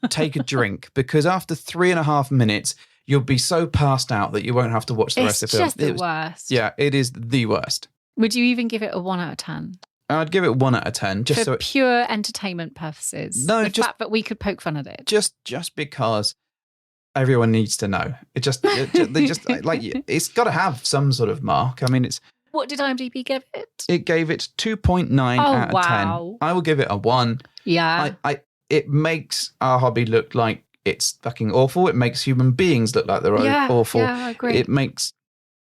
take a drink, because after 3.5 minutes, you'll be so passed out that you won't have to watch the rest of the film. It's just the worst. Yeah, it is the worst. Would you even give it a 1 out of 10? I'd give it 1 out of 10, just for pure entertainment purposes. No, the fact that we could poke fun at it, just because everyone needs to know. They just like it's got to have some sort of mark. I mean, it's. What did IMDb give it? It gave it 2.9 out of 10. I will give it a 1. Yeah. It makes our hobby look like it's fucking awful. It makes human beings look like they're awful. Yeah, I agree. It makes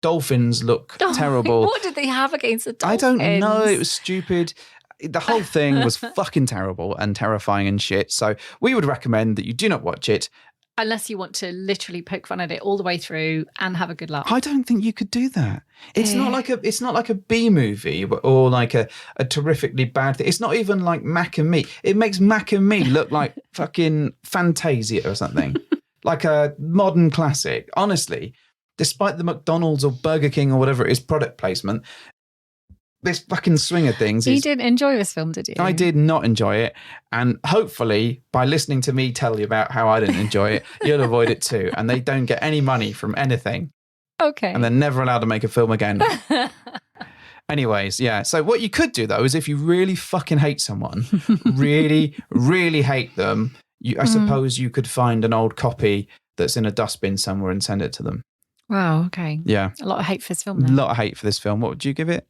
dolphins look terrible. What did they have against the dolphins? I don't know. It was stupid. The whole thing was fucking terrible and terrifying and shit. So we would recommend that you do not watch it. Unless you want to literally poke fun at it all the way through and have a good laugh. I don't think you could do that. It's not like a B movie or like a terrifically bad thing. It's not even like Mac and Me. It makes Mac and Me look like fucking Fantasia or something. Like a modern classic. Honestly, despite the McDonald's or Burger King or whatever it is product placement, this fucking Swing of Things. You didn't enjoy this film, did you? I did not enjoy it. And hopefully, by listening to me tell you about how I didn't enjoy it, you'll avoid it too. And they don't get any money from anything. Okay. And they're never allowed to make a film again. Anyways, yeah. So what you could do, though, is if you really fucking hate someone, really, really hate them, I suppose you could find an old copy that's in a dustbin somewhere and send it to them. Wow, okay. Yeah. A lot of hate for this film, then. A lot of hate for this film. What would you give it?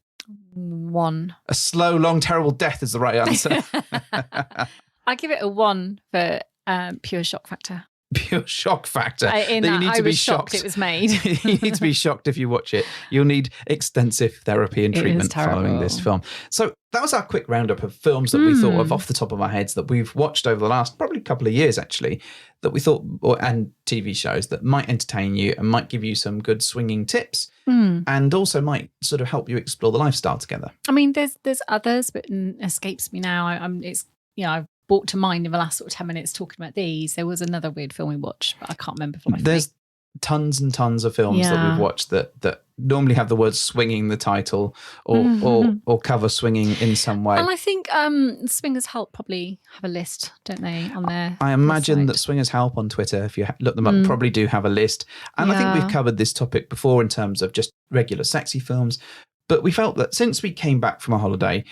1. A slow, long, terrible death is the right answer. I give it a 1 for pure shock factor. pure shock factor. In that you that need I to be was shocked shocked. it was made. You need to be shocked if you watch it. You'll need extensive therapy and It is treatment following this film. So that was our quick roundup of films that we thought of off the top of our heads that we've watched over the last probably couple of years, actually, that we thought, and TV shows that might entertain you and might give you some good swinging tips and also might sort of help you explore the lifestyle together. I mean, there's others, but it escapes me now. I've brought to mind in the last sort of 10 minutes talking about these. There was another weird film we watched, but I can't remember for my There's tons and tons of films that we've watched that normally have the word swinging the title or cover swinging in some way. And I think Swingers Help probably have a list, don't they, on their I imagine website. that Swingers Help on Twitter, if you look them up, probably do have a list. And I think we've covered this topic before in terms of just regular sexy films. But we felt that since we came back from a holiday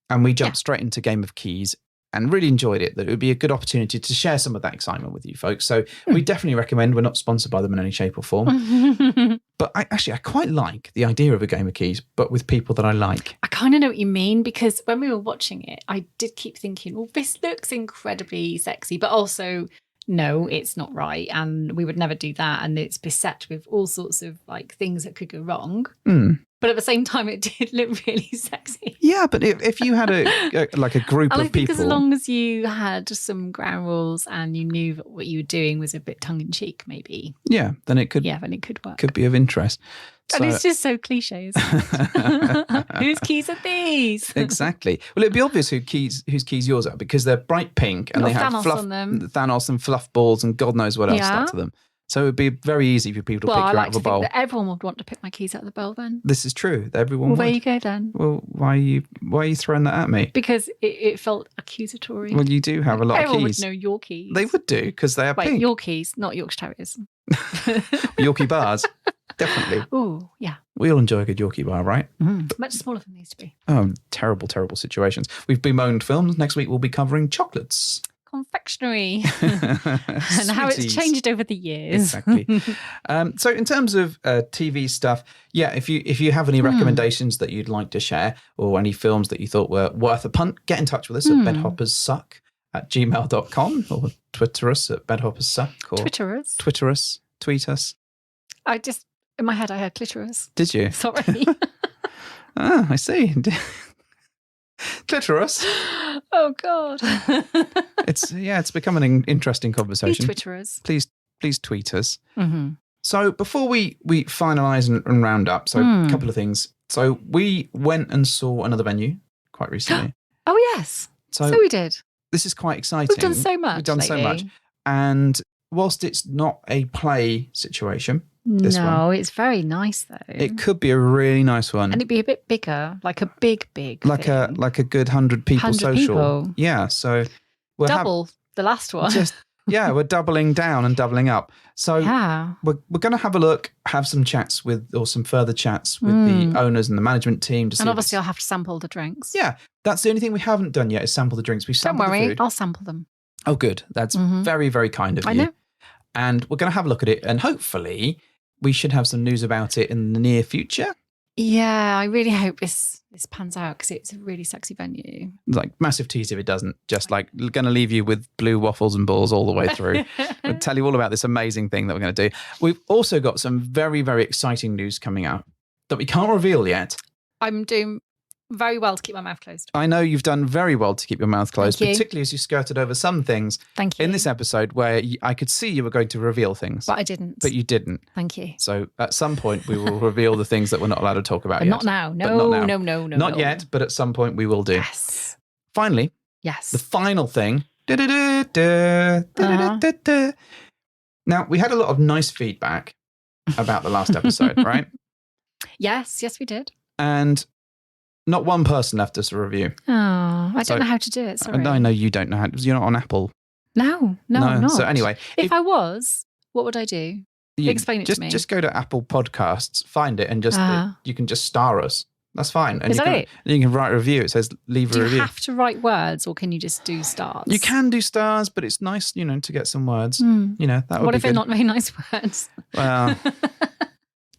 and we jumped straight into Game of Keys and really enjoyed it, that it would be a good opportunity to share some of that excitement with you folks. So we definitely recommend. We're not sponsored by them in any shape or form. But I quite like the idea of a Game of Keys, but with people that I like. I kind of know what you mean, because when we were watching it, I did keep thinking, well, this looks incredibly sexy, but also, no, it's not right. And we would never do that. And it's beset with all sorts of like things that could go wrong. But at the same time, it did look really sexy. Yeah, but if you had a group And of I think people, as long as you had some ground rules and you knew that what you were doing was a bit tongue in cheek, maybe. yeah, then it could work. could be of interest. And it's just so cliche, isn't it? Whose keys are these? Exactly. Well, it'd be obvious whose keys yours are, because they're bright pink and they have Thanos fluff on them. Thanos and fluff balls and God knows what else stuck to them. So it would be very easy for people to pick I you like out of to a bowl. think that everyone would want to pick my keys out of the bowl then. This is true. Everyone Well, would. there you go then. Well, why are you throwing that at me? Because it felt accusatory. Well, you do have a lot Everyone of keys. would know your keys. They would do, because they are Wait, pink. your keys, not Yorkshire Terriers. Yorkie bars. Definitely. Oh, yeah. We all enjoy a good Yorkie bar, right? Much smaller than they used to be. Oh, terrible, terrible situations. We've bemoaned films. Next week we'll be covering chocolates. Confectionery. And how it's Sweeties. changed over the years. Exactly. So in terms of TV stuff, if you have any recommendations that you'd like to share, or any films that you thought were worth a punt, get in touch with us at bedhoppersuk@gmail.com, or Twitter us at bedhoppersuk, or Twitter us. tweet us. I just, in my head, I heard clitoris. Did you? Sorry. I see. Clitoris. Oh, God. It's become an interesting conversation. Twitter us. Please tweet us. So before we finalise and round up, so a couple of things. So we went and saw another venue quite recently. Oh, yes. So we did. This is quite exciting. We've done so much. We've done so lately. much. And whilst it's not a play situation, this one, it's very nice though. it could be a really nice one. And it'd be a bit bigger, like a big like thing. a good 100 people 100 social. people. Yeah, so we're double the last one. we're doubling down and doubling up. So yeah. we're going to have a look, have some chats some further chats with the owners and the management team to see. And obviously I'll have to sample the drinks. Yeah, that's the only thing we haven't done yet is sample the drinks. We've Don't sampled the worry, food. I'll sample them. Oh, good. That's very, very kind of you. I know. And we're going to have a look at it, and hopefully we should have some news about it in the near future. Yeah, I really hope this pans out, because it's a really sexy venue. Like, massive tease if it doesn't. Just like going to leave you with blue waffles and balls all the way through. We'll tell you all about this amazing thing that we're going to do. We've also got some very, very exciting news coming out that we can't reveal yet. I'm doing very well to keep my mouth closed. I know you've done very well to keep your mouth closed, Thank you. particularly as you skirted over some things Thank you. in this episode where I could see you were going to reveal things. But I didn't. But you didn't. Thank you. So at some point we will reveal the things that we're not allowed to talk about But yet. not now. But No, not now. no. Not yet, but at some point we will do. Yes. Finally, Yes. the final thing. Now, we had a lot of nice feedback about the last episode, right? Yes, we did. And not one person left us a review. Oh, I So- don't know how to do it. Sorry. I know you don't know how. You're not on Apple. No, I'm not. So anyway, if I was, what would I do? Explain it to me. Just go to Apple Podcasts, find it, and just you can just star us. That's fine. And Is that it? You can write a review. It says leave Do a you review. have to write words, or can you just do stars? You can do stars, but it's nice, to get some words. That would What be if they're good. not very nice words? Well,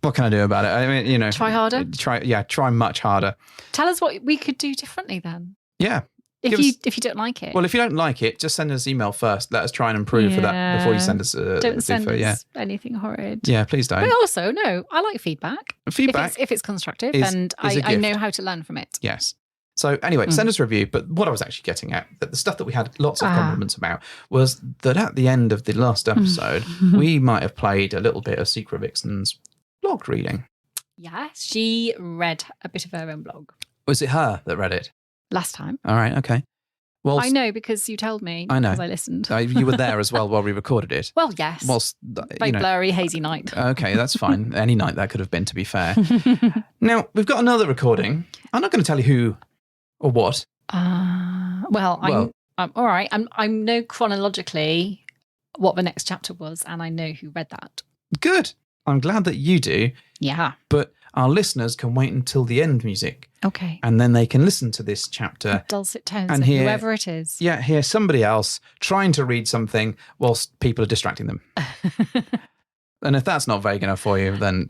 what can I do about it? I mean, Try harder? Try much harder. Tell us what we could do differently then. Yeah. If you don't like it. Well, if you don't like it, just send us an email first. Let us try and improve for that before you send us don't send us anything horrid. Yeah, please don't. But also, no, I like feedback. Feedback, if it's constructive, and I know how to learn from it. Yes. So anyway, send us a review. But what I was actually getting at, that the stuff that we had lots of compliments about, was that at the end of the last episode, we might have played a little bit of Secret Vixen's blog reading. Yeah, she read a bit of her own blog. Was it her that read it? Last time. All right, okay. Well, I know because you told me. I know. Because I listened. You were there as well while we recorded it. Well, yes. Whilst, Very blurry, hazy night. Okay, that's fine. Any night that could have been, to be fair. Now, we've got another recording. I'm not going to tell you who or what. I'm all right. I know chronologically what the next chapter was, and I know who read that. Good. I'm glad that you do. Yeah. But our listeners can wait until the end music. Okay. And then they can listen to this chapter. Dulcet tones and of hear, whoever it is. Yeah, hear somebody else trying to read something whilst people are distracting them. And if that's not vague enough for you, then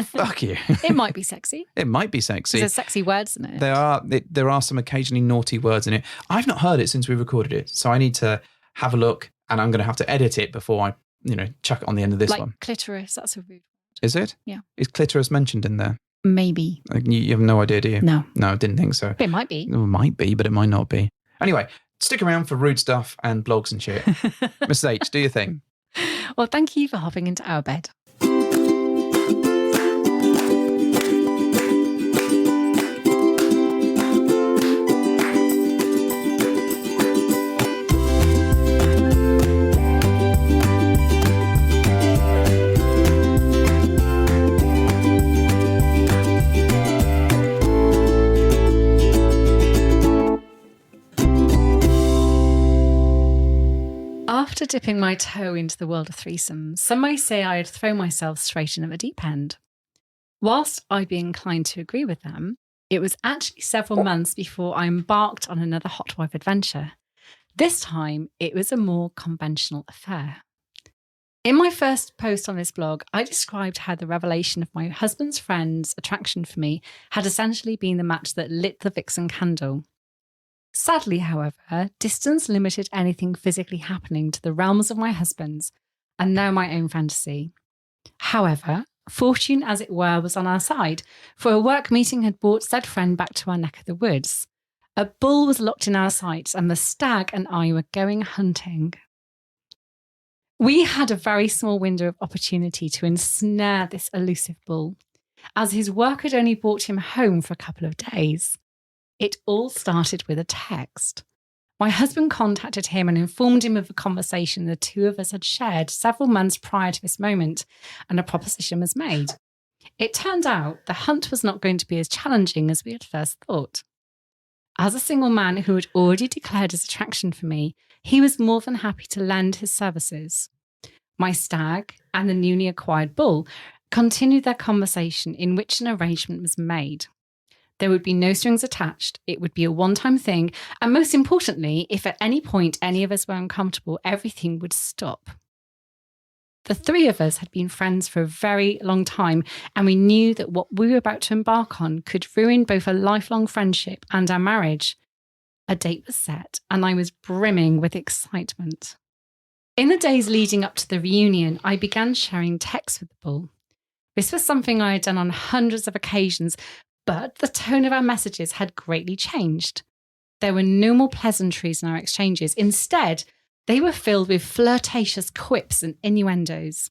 fuck you. It might be sexy. It might be sexy. There's sexy words in it. There are some occasionally naughty words in it. I've not heard it since we recorded it, so I need to have a look, and I'm going to have to edit it before I, chuck it on the end of this one. Clitoris, that's a rude. Is it? Yeah. Is clitoris mentioned in there? Maybe. You have no idea, do you? No. No, I didn't think so. It might be. It might be, but it might not be. Anyway, stick around for rude stuff and blogs and shit. Mrs. H, do your thing. Well, thank you for hopping into our bed. After dipping my toe into the world of threesomes, some may say I had thrown myself straight in at the deep end. Whilst I'd be inclined to agree with them, it was actually several months before I embarked on another hot wife adventure. This time, it was a more conventional affair. In my first post on this blog, I described how the revelation of my husband's friend's attraction for me had essentially been the match that lit the Vixen candle. Sadly, however, distance limited anything physically happening to the realms of my husband's and now my own fantasy. However, fortune, as it were, was on our side, for a work meeting had brought said friend back to our neck of the woods. A bull was locked in our sights, and the stag and I were going hunting. We had a very small window of opportunity to ensnare this elusive bull, as his work had only brought him home for a couple of days. It all started with a text. My husband contacted him and informed him of a conversation the two of us had shared several months prior to this moment, and a proposition was made. It turned out the hunt was not going to be as challenging as we had first thought. As a single man who had already declared his attraction for me, he was more than happy to lend his services. My stag and the newly acquired bull continued their conversation, in which an arrangement was made. There would be no strings attached, it would be a one-time thing, and most importantly, if at any point any of us were uncomfortable, everything would stop. The three of us had been friends for a very long time, and we knew that what we were about to embark on could ruin both a lifelong friendship and our marriage. A date was set, and I was brimming with excitement. In the days leading up to the reunion, I began sharing texts with the bull. This was something I had done on hundreds of occasions, but the tone of our messages had greatly changed. There were no more pleasantries in our exchanges. Instead, they were filled with flirtatious quips and innuendos.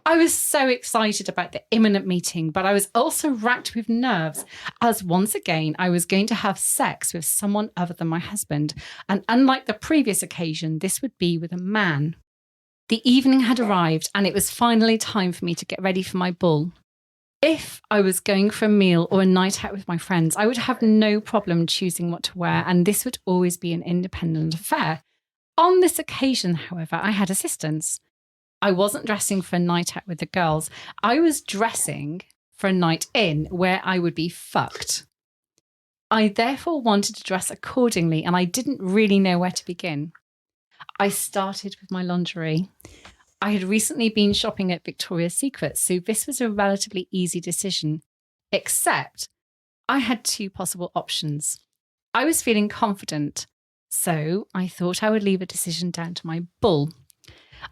I was so excited about the imminent meeting, but I was also racked with nerves, as once again I was going to have sex with someone other than my husband, and unlike the previous occasion, this would be with a man. The evening had arrived, and it was finally time for me to get ready for my bull. If I was going for a meal or a night out with my friends, I would have no problem choosing what to wear, and this would always be an independent affair. On this occasion, however, I had assistance. I wasn't dressing for a night out with the girls. I was dressing for a night in where I would be fucked. I therefore wanted to dress accordingly, and I didn't really know where to begin. I started with my lingerie. I had recently been shopping at Victoria's Secret, so this was a relatively easy decision, except I had two possible options. I was feeling confident, so I thought I would leave a decision down to my bull.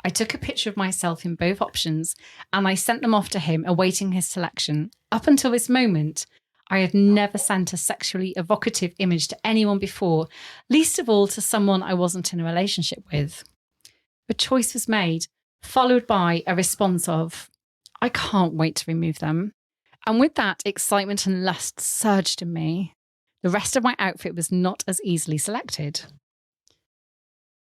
I took a picture of myself in both options and I sent them off to him, awaiting his selection. Up until this moment, I had never sent a sexually evocative image to anyone before, least of all to someone I wasn't in a relationship with. The choice was made, followed by a response of, I can't wait to remove them. And with that, excitement and lust surged in me. The rest of my outfit was not as easily selected.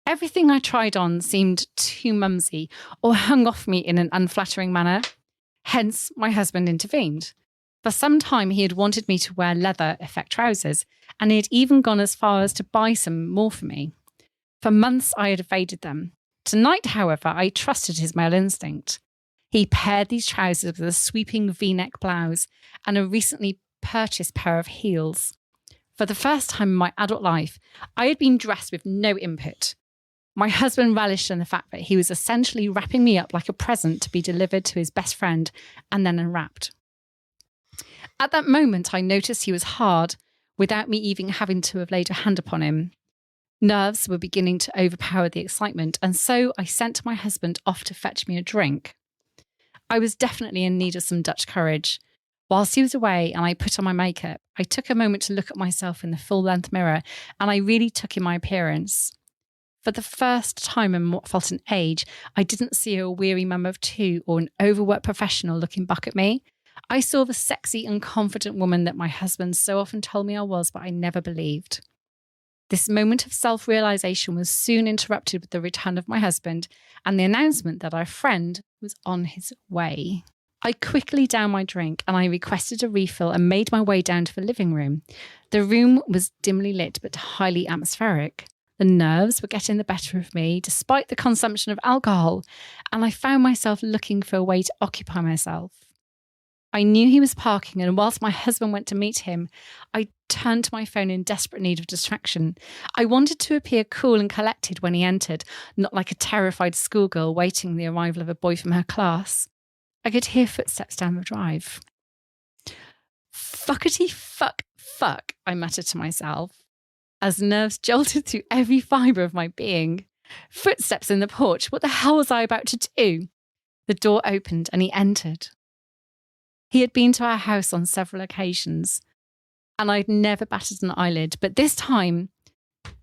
Everything I tried on seemed too mumsy or hung off me in an unflattering manner. Hence, my husband intervened. For some time, he had wanted me to wear leather effect trousers, and he had even gone as far as to buy some more for me. For months, I had evaded them. Tonight, however, I trusted his male instinct. He paired these trousers with a sweeping V-neck blouse and a recently purchased pair of heels. For the first time in my adult life, I had been dressed with no input. My husband relished in the fact that he was essentially wrapping me up like a present to be delivered to his best friend and then unwrapped. At that moment, I noticed he was hard without me even having to have laid a hand upon him. Nerves were beginning to overpower the excitement, and so I sent my husband off to fetch me a drink. I was definitely in need of some Dutch courage. Whilst he was away and I put on my makeup, I took a moment to look at myself in the full-length mirror, and I really took in my appearance. For the first time in what felt an age, I didn't see a weary mum of two or an overworked professional looking back at me. I saw the sexy and confident woman that my husband so often told me I was, but I never believed. This moment of self-realization was soon interrupted with the return of my husband and the announcement that our friend was on his way. I quickly downed my drink and I requested a refill and made my way down to the living room. The room was dimly lit but highly atmospheric. The nerves were getting the better of me despite the consumption of alcohol, and I found myself looking for a way to occupy myself. I knew he was parking, and whilst my husband went to meet him, I turned to my phone in desperate need of distraction. I wanted to appear cool and collected when he entered, not like a terrified schoolgirl waiting the arrival of a boy from her class. I could hear footsteps down the drive. Fuckety fuck, I muttered to myself, as nerves jolted through every fibre of my being. Footsteps in the porch. What the hell was I about to do? The door opened and he entered. He had been to our house on several occasions, and I'd never batted an eyelid, but this time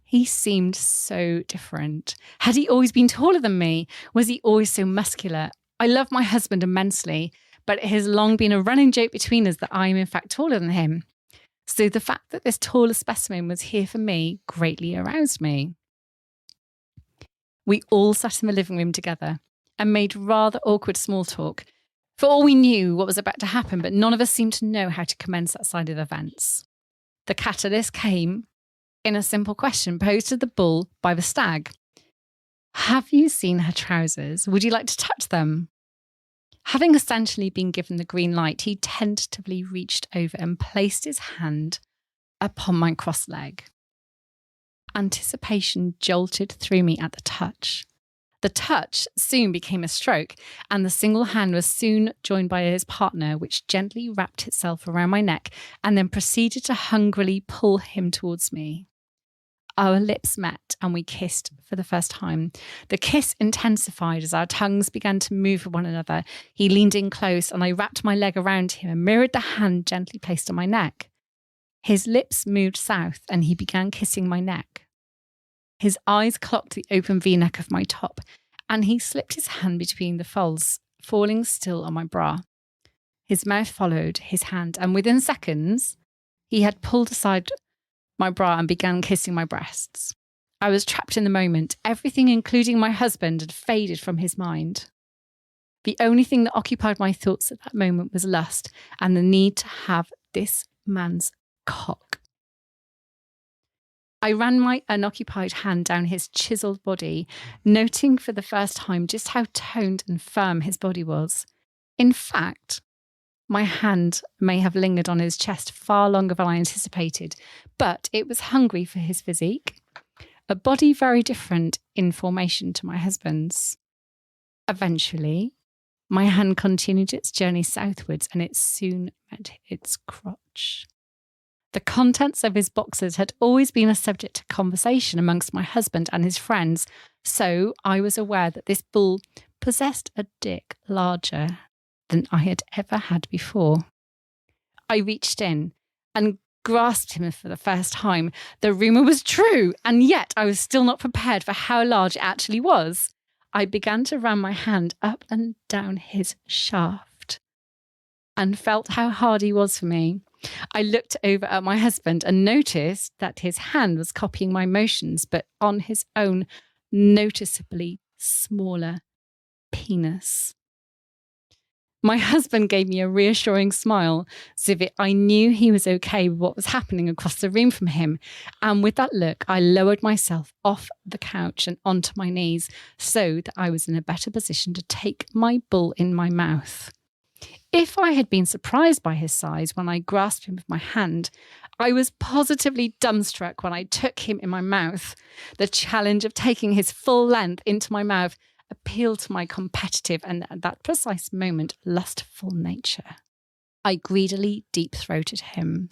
he seemed so different. Had he always been taller than me? Was he always so muscular? I love my husband immensely, but it has long been a running joke between us that I am in fact taller than him. So the fact that this taller specimen was here for me greatly aroused me. We all sat in the living room together and made rather awkward small talk. For all we knew what was about to happen, but none of us seemed to know how to commence that side of events. The catalyst came in a simple question posed to the bull by the stag. Have you seen her trousers? Would you like to touch them? Having essentially been given the green light, he tentatively reached over and placed his hand upon my crossed leg. Anticipation jolted through me at the touch. The touch soon became a stroke, and the single hand was soon joined by his partner, which gently wrapped itself around my neck and then proceeded to hungrily pull him towards me. Our lips met and we kissed for the first time. The kiss intensified as our tongues began to move with one another. He leaned in close and I wrapped my leg around him and mirrored the hand gently placed on my neck. His lips moved south and he began kissing my neck. His eyes clocked the open V-neck of my top, and he slipped his hand between the folds, falling still on my bra. His mouth followed his hand, and within seconds, he had pulled aside my bra and began kissing my breasts. I was trapped in the moment. Everything, including my husband, had faded from his mind. The only thing that occupied my thoughts at that moment was lust and the need to have this man's cock. I ran my unoccupied hand down his chiseled body, noting for the first time just how toned and firm his body was. In fact, my hand may have lingered on his chest far longer than I anticipated, but it was hungry for his physique, a body very different in formation to my husband's. Eventually, my hand continued its journey southwards and it soon met its crotch. The contents of his boxers had always been a subject of conversation amongst my husband and his friends, so I was aware that this bull possessed a dick larger than I had ever had before. I reached in and grasped him for the first time. The rumour was true, and yet I was still not prepared for how large it actually was. I began to run my hand up and down his shaft and felt how hard he was for me. I looked over at my husband and noticed that his hand was copying my motions, but on his own noticeably smaller penis. My husband gave me a reassuring smile, as if I knew he was okay with what was happening across the room from him. And with that look, I lowered myself off the couch and onto my knees so that I was in a better position to take my bull in my mouth. If I had been surprised by his size when I grasped him with my hand, I was positively dumbstruck when I took him in my mouth. The challenge of taking his full length into my mouth appealed to my competitive and at that precise moment lustful nature. I greedily deep-throated him.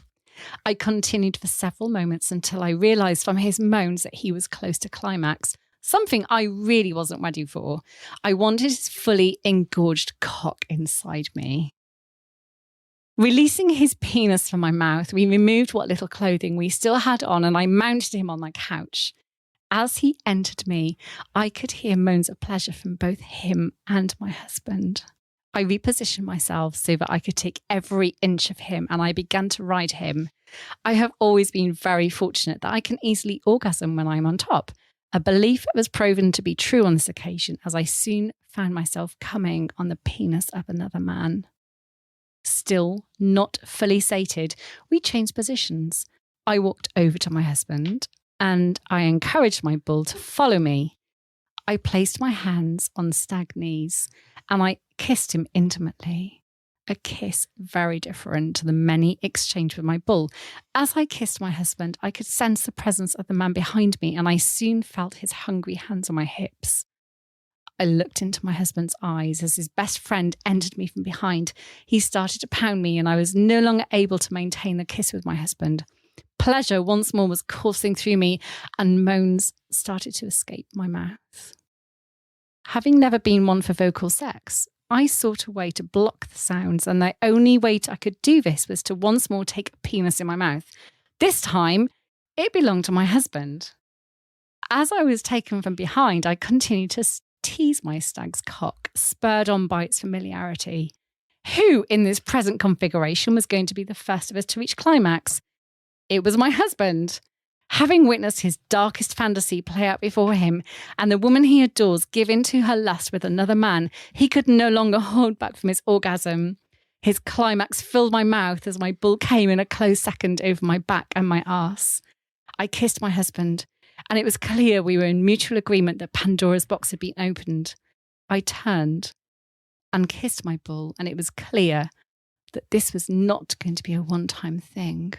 I continued for several moments until I realised from his moans that he was close to climax, something I really wasn't ready for. I wanted his fully engorged cock inside me. Releasing his penis from my mouth, we removed what little clothing we still had on and I mounted him on my couch. As he entered me, I could hear moans of pleasure from both him and my husband. I repositioned myself so that I could take every inch of him and I began to ride him. I have always been very fortunate that I can easily orgasm when I'm on top. A belief that was proven to be true on this occasion as I soon found myself coming on the penis of another man. Still not fully sated, we changed positions. I walked over to my husband and I encouraged my bull to follow me. I placed my hands on Stag knees and I kissed him intimately. A kiss very different to the many exchanged with my bull. As I kissed my husband, I could sense the presence of the man behind me and I soon felt his hungry hands on my hips. I looked into my husband's eyes as his best friend entered me from behind. He started to pound me and I was no longer able to maintain the kiss with my husband. Pleasure once more was coursing through me and moans started to escape my mouth. Having never been one for vocal sex, I sought a way to block the sounds, and the only way I could do this was to once more take a penis in my mouth. This time, it belonged to my husband. As I was taken from behind, I continued to tease my stag's cock, spurred on by its familiarity. Who, in this present configuration, was going to be the first of us to reach climax? It was my husband. Having witnessed his darkest fantasy play out before him and the woman he adores give in to her lust with another man, he could no longer hold back from his orgasm. His climax filled my mouth as my bull came in a close second over my back and my arse. I kissed my husband, and it was clear we were in mutual agreement that Pandora's box had been opened. I turned and kissed my bull, and it was clear that this was not going to be a one-time thing.